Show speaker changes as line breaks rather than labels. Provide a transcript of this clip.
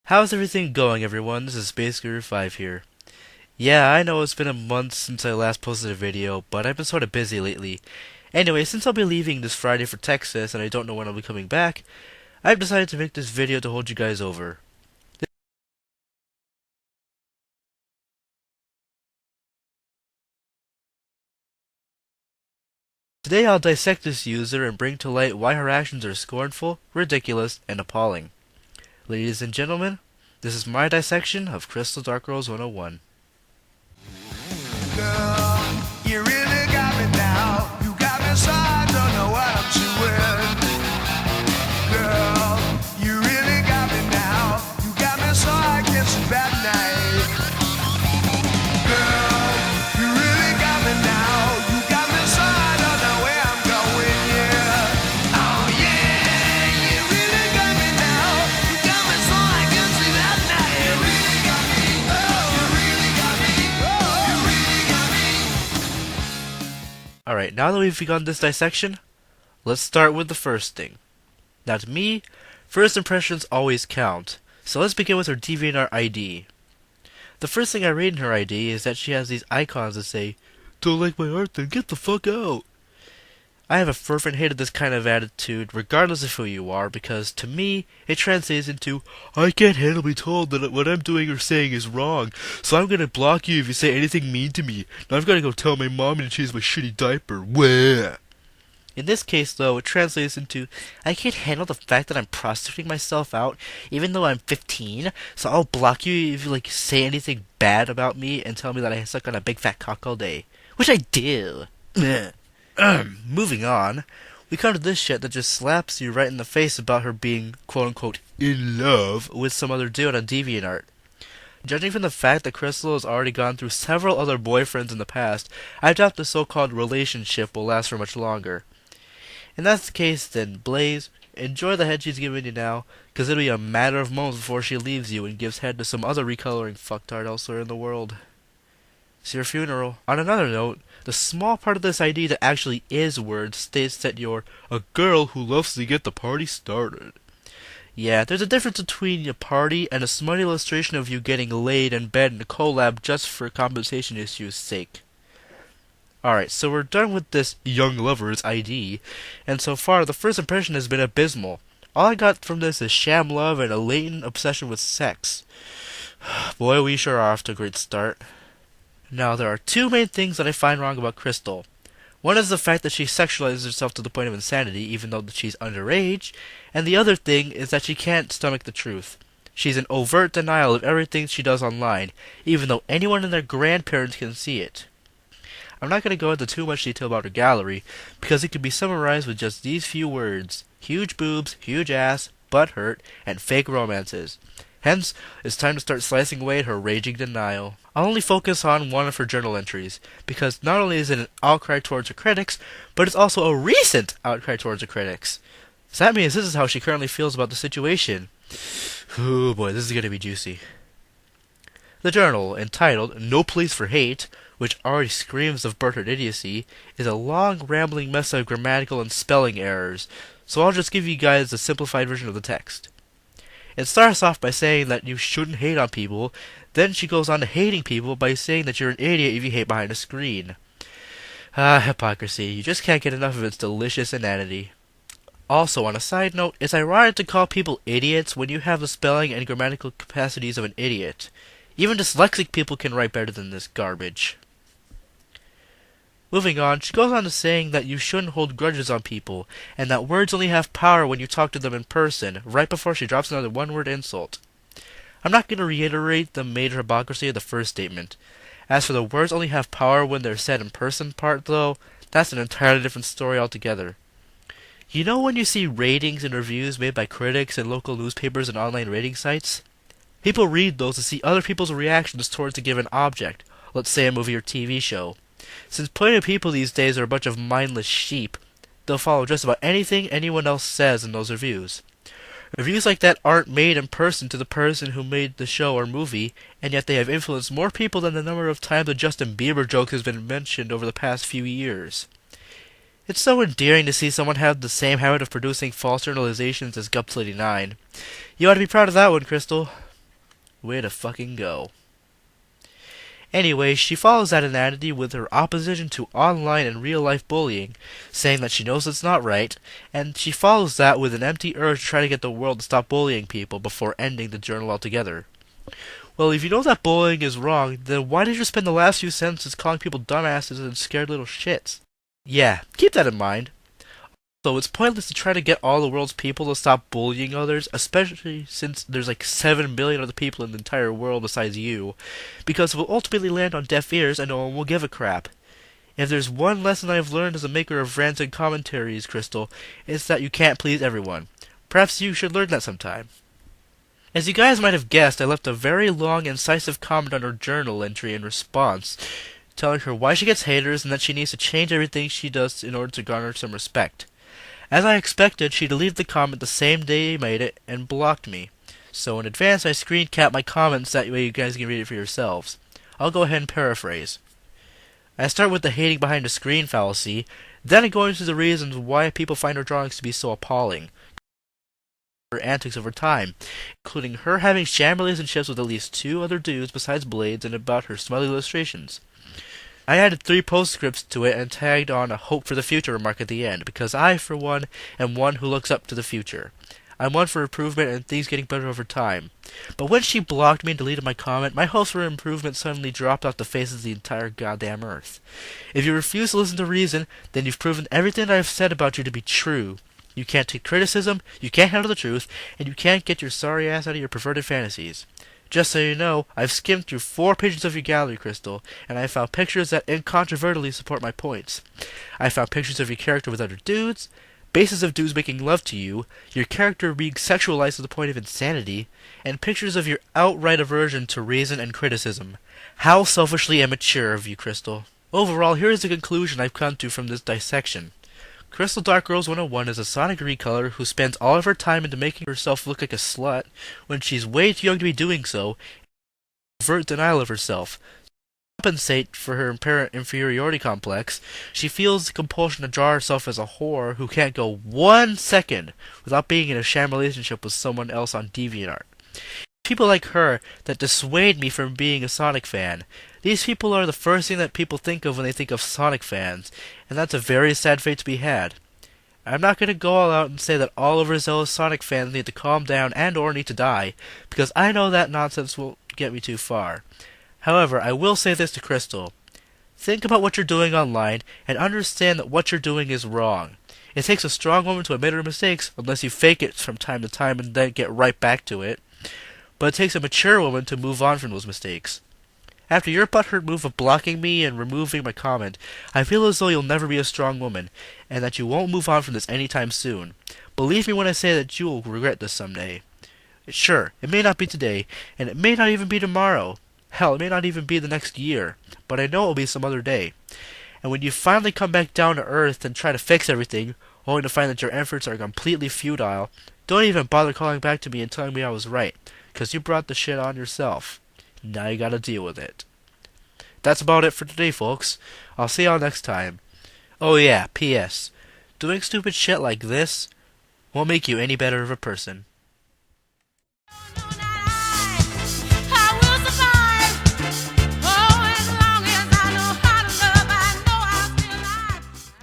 How's everything going, everyone? This is Space Guru 5 here. Yeah, I know it's been a month since I last posted a video, but I've been sort of busy lately. Anyway, since I'll be leaving this Friday for Texas and I don't know when I'll be coming back, I've decided to make this video to hold you guys over. Today I'll dissect this user and bring to light why her actions are scornful, ridiculous, and appalling. Ladies and gentlemen, this is my dissection of CristalDarkRose101.
Girl, you really got me now. You got me so I don't know what I'm doing. Girl, you really got me now. You got me so I can't sleep at night. Girl, you really got me now. You got me so I don't know where I'm going, yeah. Oh yeah, you really got me now. You got me so I can't sleep at night. You really got me. Oh, you really got me. Oh, you really got me.
Alright, now that we've begun this dissection, let's start with the first thing. Now to me, first impressions always count, so let's begin with her DeviantART ID. The first thing I read in her ID is that she has these icons that say, "Don't like my art, then get the fuck out." I have a fervent hate of this kind of attitude, regardless of who you are, because to me, it translates into, "I can't handle being told that what I'm doing or saying is wrong, so I'm gonna block you if you say anything mean to me. Now I've gotta go tell my mom to change my shitty diaper. Wah." In this case, though, it translates into, "I can't handle the fact that I'm prostituting myself out, even though I'm 15, so I'll block you if you, say anything bad about me and tell me that I suck on a big fat cock all day." Which I do. Moving on, we come to this shit that just slaps you right in the face about her being, quote-unquote, in love with some other dude on DeviantArt. Judging from the fact that Crystal has already gone through several other boyfriends in the past, I doubt the so-called relationship will last for much longer. If that's the case, then Blaze, enjoy the head she's giving you now, because it'll be a matter of moments before she leaves you and gives head to some other recoloring fucktard elsewhere in the world. It's your funeral. On another note, the small part of this ID that actually is words states that you're a girl who loves to get the party started. Yeah, there's a difference between a party and a smart illustration of you getting laid in bed in a collab just for compensation issues' sake. Alright, so we're done with this young lover's ID, and so far the first impression has been abysmal. All I got from this is sham love and a latent obsession with sex. Boy, we sure are off to a great start. Now, there are two main things that I find wrong about Crystal. One is the fact that she sexualizes herself to the point of insanity, even though she's underage, and the other thing is that she can't stomach the truth. She's in overt denial of everything she does online, even though anyone and their grandparents can see it. I'm not going to go into too much detail about her gallery, because it can be summarized with just these few words: huge boobs, huge ass, butt hurt, and fake romances. Hence, it's time to start slicing away at her raging denial. I'll only focus on one of her journal entries, because not only is it an outcry towards her critics, but it's also a recent outcry towards her critics. So that means this is how she currently feels about the situation. Oh boy, this is going to be juicy. The journal, entitled "No Place for Hate," which already screams of Berthoud idiocy, is a long, rambling mess of grammatical and spelling errors, so I'll just give you guys a simplified version of the text. It starts off by saying that you shouldn't hate on people, then she goes on to hating people by saying that you're an idiot if you hate behind a screen. Ah, hypocrisy. You just can't get enough of its delicious inanity. Also, on a side note, it's ironic to call people idiots when you have the spelling and grammatical capacities of an idiot. Even dyslexic people can write better than this garbage. Moving on, she goes on to saying that you shouldn't hold grudges on people, and that words only have power when you talk to them in person, right before she drops another one-word insult. I'm not going to reiterate the major hypocrisy of the first statement. As for the words only have power when they're said in person part, though, that's an entirely different story altogether. You know when you see ratings and reviews made by critics in local newspapers and online rating sites? People read those to see other people's reactions towards a given object, let's say a movie or TV show. Since plenty of people these days are a bunch of mindless sheep, they'll follow just about anything anyone else says in those reviews. Reviews like that aren't made in person to the person who made the show or movie, and yet they have influenced more people than the number of times a Justin Bieber joke has been mentioned over the past few years. It's so endearing to see someone have the same habit of producing false generalizations as Gups89. You ought to be proud of that one, Crystal. Way to fucking go. Anyway, she follows that inanity with her opposition to online and real-life bullying, saying that she knows it's not right, and she follows that with an empty urge to try to get the world to stop bullying people before ending the journal altogether. Well, if you know that bullying is wrong, then why did you spend the last few sentences calling people dumbasses and scared little shits? Yeah, keep that in mind. So it's pointless to try to get all the world's people to stop bullying others, especially since there's like 7 billion other people in the entire world besides you, because it will ultimately land on deaf ears and no one will give a crap. If there's one lesson I've learned as a maker of rants and commentaries, Crystal, it's that you can't please everyone. Perhaps you should learn that sometime. As you guys might have guessed, I left a very long, incisive comment on her journal entry in response, telling her why she gets haters and that she needs to change everything she does in order to garner some respect. As I expected, she deleted the comment the same day I made it and blocked me. So in advance, I screen capped my comments, that way you guys can read it for yourselves. I'll go ahead and paraphrase. I start with the hating behind the screen fallacy, then I go into the reasons why people find her drawings to be so appalling. Her antics over time, including her having sham relationships with at least 2 other dudes besides Blades, and about her smutty illustrations. I added 3 postscripts to it and tagged on a hope for the future remark at the end, because I, for one, am one who looks up to the future. I'm one for improvement and things getting better over time. But when she blocked me and deleted my comment, my hopes for improvement suddenly dropped off the face of the entire goddamn earth. If you refuse to listen to reason, then you've proven everything that I've said about you to be true. You can't take criticism, you can't handle the truth, and you can't get your sorry ass out of your perverted fantasies. Just so you know, I've skimmed through 4 pages of your gallery, Crystal, and I found pictures that incontrovertibly support my points. I found pictures of your character with other dudes, bases of dudes making love to you, your character being sexualized to the point of insanity, and pictures of your outright aversion to reason and criticism. How selfishly immature of you, Crystal. Overall, here is the conclusion I've come to from this dissection. CristalDarkRose101 is a Sonic recolor who spends all of her time into making herself look like a slut when she's way too young to be doing so, and overt denial of herself. To compensate for her apparent inferiority complex, she feels the compulsion to draw herself as a whore who can't go 1 second without being in a sham relationship with someone else on DeviantArt. People like her that dissuade me from being a Sonic fan. These people are the first thing that people think of when they think of Sonic fans, and that's a very sad fate to be had. I'm not going to go all out and say that all overzealous Sonic fans need to calm down and or need to die, because I know that nonsense won't get me too far. However, I will say this to Crystal. Think about what you're doing online, and understand that what you're doing is wrong. It takes a strong woman to admit her mistakes, unless you fake it from time to time and then get right back to it. But it takes a mature woman to move on from those mistakes. After your butthurt move of blocking me and removing my comment, I feel as though you'll never be a strong woman, and that you won't move on from this anytime soon. Believe me when I say that you will regret this someday. Sure, it may not be today, and it may not even be tomorrow. Hell, it may not even be the next year, but I know it will be some other day. And when you finally come back down to earth and try to fix everything, only to find that your efforts are completely futile, don't even bother calling back to me and telling me I was right, 'cause you brought the shit on yourself. Now you gotta deal with it. That's about it for today, folks. I'll see y'all next time. Oh yeah, P.S. Doing stupid shit like this won't make you any better of a person.
No,